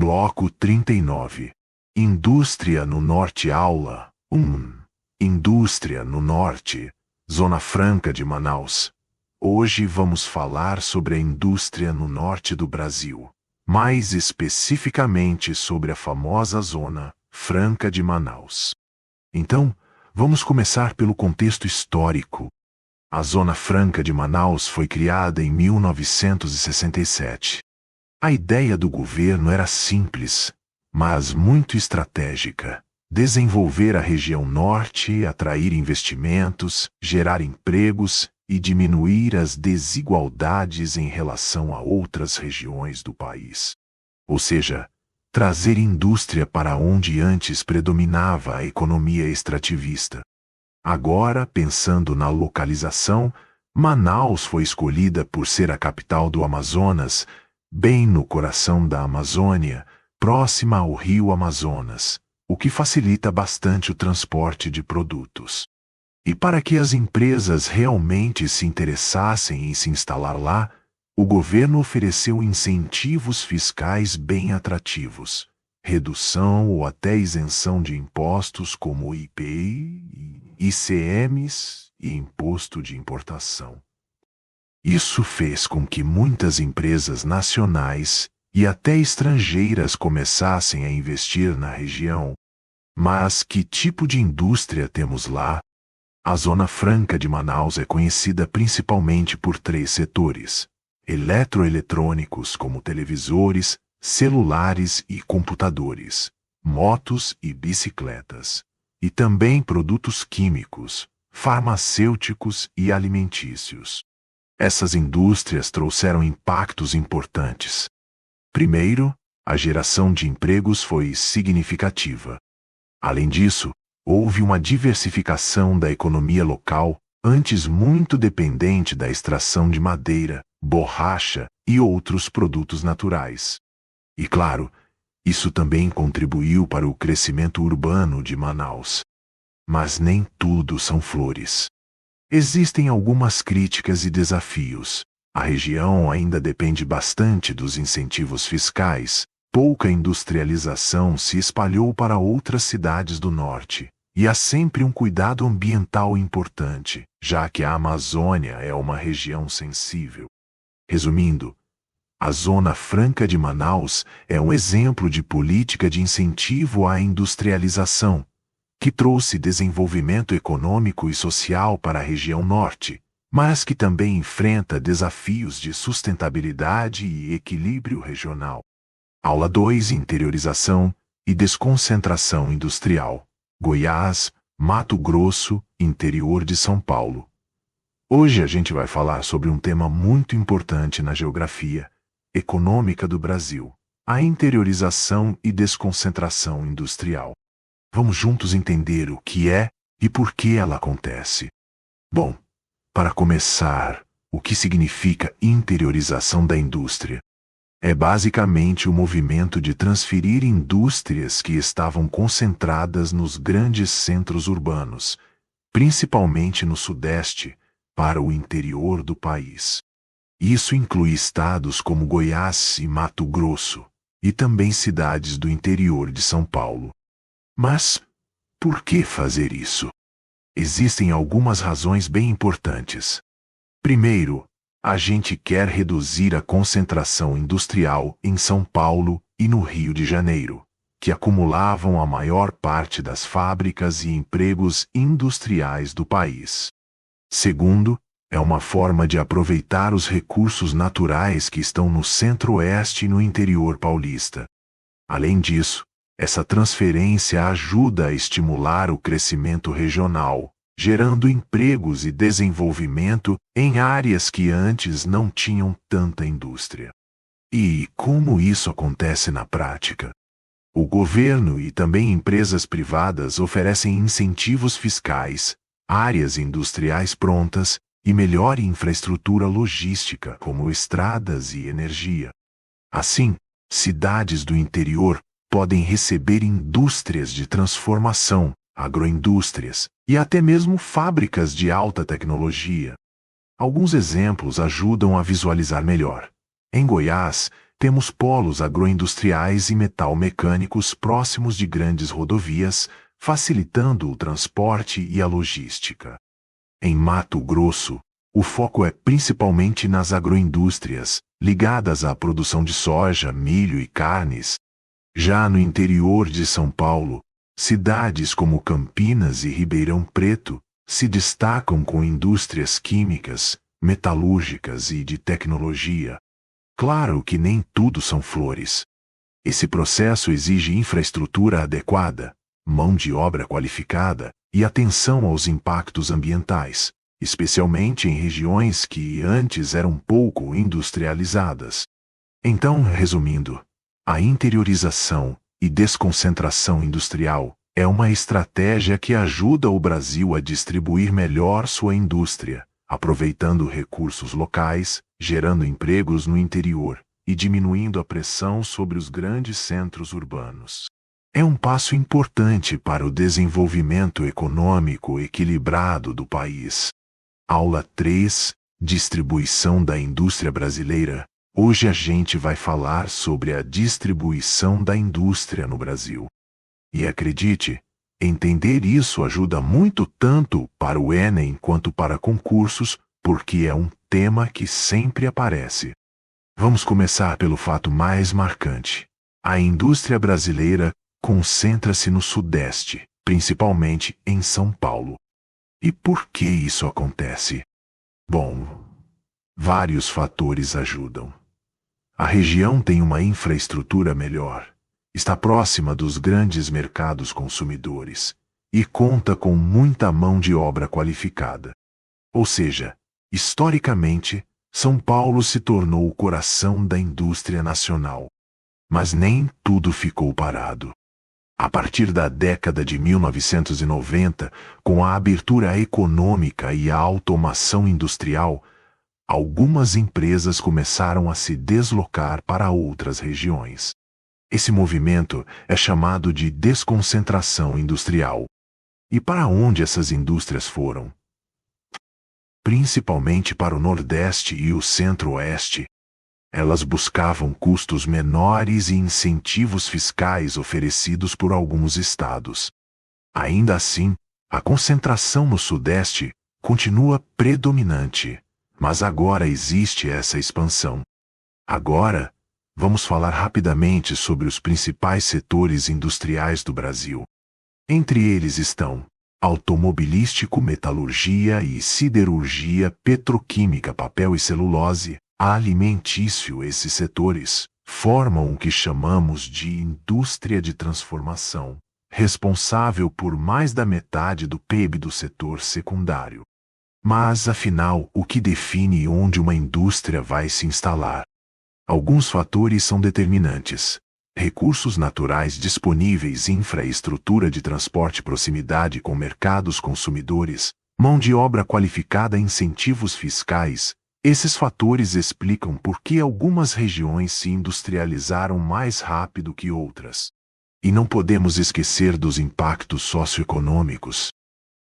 Bloco 39. Indústria no Norte. Aula 1. Indústria no Norte, Zona Franca de Manaus. Hoje vamos falar sobre a indústria no norte do Brasil, mais especificamente sobre a famosa Zona Franca de Manaus. Então, vamos começar pelo contexto histórico. A Zona Franca de Manaus foi criada em 1967. A ideia do governo era simples, mas muito estratégica: desenvolver a região norte, atrair investimentos, gerar empregos e diminuir as desigualdades em relação a outras regiões do país. Ou seja, trazer indústria para onde antes predominava a economia extrativista. Agora, pensando na localização, Manaus foi escolhida por ser a capital do Amazonas, bem no coração da Amazônia, próxima ao rio Amazonas, o que facilita bastante o transporte de produtos. E para que as empresas realmente se interessassem em se instalar lá, o governo ofereceu incentivos fiscais bem atrativos, redução ou até isenção de impostos como IPI, ICMs e imposto de importação. Isso fez com que muitas empresas nacionais e até estrangeiras começassem a investir na região. Mas que tipo de indústria temos lá? A Zona Franca de Manaus é conhecida principalmente por 3 setores: eletroeletrônicos como televisores, celulares e computadores, motos e bicicletas, e também produtos químicos, farmacêuticos e alimentícios. Essas indústrias trouxeram impactos importantes. Primeiro, a geração de empregos foi significativa. Além disso, houve uma diversificação da economia local, antes muito dependente da extração de madeira, borracha e outros produtos naturais. E claro, isso também contribuiu para o crescimento urbano de Manaus. Mas nem tudo são flores. Existem algumas críticas e desafios. A região ainda depende bastante dos incentivos fiscais, pouca industrialização se espalhou para outras cidades do norte, e há sempre um cuidado ambiental importante, já que a Amazônia é uma região sensível. Resumindo, a Zona Franca de Manaus é um exemplo de política de incentivo à industrialização, que trouxe desenvolvimento econômico e social para a região norte, mas que também enfrenta desafios de sustentabilidade e equilíbrio regional. Aula 2: Interiorização e desconcentração industrial. Goiás, Mato Grosso, interior de São Paulo. Hoje a gente vai falar sobre um tema muito importante na geografia econômica do Brasil: a interiorização e desconcentração industrial. Vamos juntos entender o que é e por que ela acontece. Bom, para começar, o que significa interiorização da indústria? É basicamente o movimento de transferir indústrias que estavam concentradas nos grandes centros urbanos, principalmente no Sudeste, para o interior do país. Isso inclui estados como Goiás e Mato Grosso, e também cidades do interior de São Paulo. Mas, por que fazer isso? Existem algumas razões bem importantes. Primeiro, a gente quer reduzir a concentração industrial em São Paulo e no Rio de Janeiro, que acumulavam a maior parte das fábricas e empregos industriais do país. Segundo, é uma forma de aproveitar os recursos naturais que estão no centro-oeste e no interior paulista. Além disso, essa transferência ajuda a estimular o crescimento regional, gerando empregos e desenvolvimento em áreas que antes não tinham tanta indústria. E como isso acontece na prática? O governo e também empresas privadas oferecem incentivos fiscais, áreas industriais prontas e melhor infraestrutura logística, como estradas e energia. Assim, cidades do interior podem receber indústrias de transformação, agroindústrias e até mesmo fábricas de alta tecnologia. Alguns exemplos ajudam a visualizar melhor. Em Goiás, temos polos agroindustriais e metal-mecânicos próximos de grandes rodovias, facilitando o transporte e a logística. Em Mato Grosso, o foco é principalmente nas agroindústrias, ligadas à produção de soja, milho e carnes. Já no interior de São Paulo, cidades como Campinas e Ribeirão Preto se destacam com indústrias químicas, metalúrgicas e de tecnologia. Claro que nem tudo são flores. Esse processo exige infraestrutura adequada, mão de obra qualificada e atenção aos impactos ambientais, especialmente em regiões que antes eram pouco industrializadas. Então, resumindo, a interiorização e desconcentração industrial é uma estratégia que ajuda o Brasil a distribuir melhor sua indústria, aproveitando recursos locais, gerando empregos no interior e diminuindo a pressão sobre os grandes centros urbanos. É um passo importante para o desenvolvimento econômico equilibrado do país. Aula 3: Distribuição da indústria brasileira. Hoje a gente vai falar sobre a distribuição da indústria no Brasil. E acredite, entender isso ajuda muito tanto para o Enem quanto para concursos, porque é um tema que sempre aparece. Vamos começar pelo fato mais marcante. A indústria brasileira concentra-se no Sudeste, principalmente em São Paulo. E por que isso acontece? Bom, vários fatores ajudam. A região tem uma infraestrutura melhor, está próxima dos grandes mercados consumidores e conta com muita mão de obra qualificada. Ou seja, historicamente, São Paulo se tornou o coração da indústria nacional. Mas nem tudo ficou parado. A partir da década de 1990, com a abertura econômica e a automação industrial, algumas empresas começaram a se deslocar para outras regiões. Esse movimento é chamado de desconcentração industrial. E para onde essas indústrias foram? Principalmente para o Nordeste e o Centro-Oeste. Elas buscavam custos menores e incentivos fiscais oferecidos por alguns estados. Ainda assim, a concentração no Sudeste continua predominante, mas agora existe essa expansão. Agora, vamos falar rapidamente sobre os principais setores industriais do Brasil. Entre eles estão automobilístico, metalurgia e siderurgia, petroquímica, papel e celulose, alimentício. Esses setores formam o que chamamos de indústria de transformação, responsável por mais da metade do PIB do setor secundário. Mas, afinal, o que define onde uma indústria vai se instalar? Alguns fatores são determinantes: recursos naturais disponíveis, infraestrutura de transporte, proximidade com mercados consumidores, mão de obra qualificada, incentivos fiscais. Esses fatores explicam por que algumas regiões se industrializaram mais rápido que outras. E não podemos esquecer dos impactos socioeconômicos.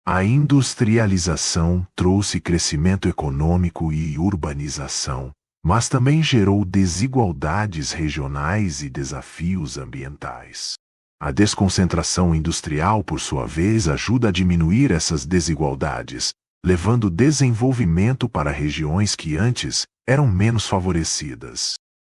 A industrialização trouxe crescimento econômico e urbanização, mas também gerou desigualdades regionais e desafios ambientais. A desconcentração industrial, por sua vez, ajuda a diminuir essas desigualdades, levando desenvolvimento para regiões que antes eram menos favorecidas.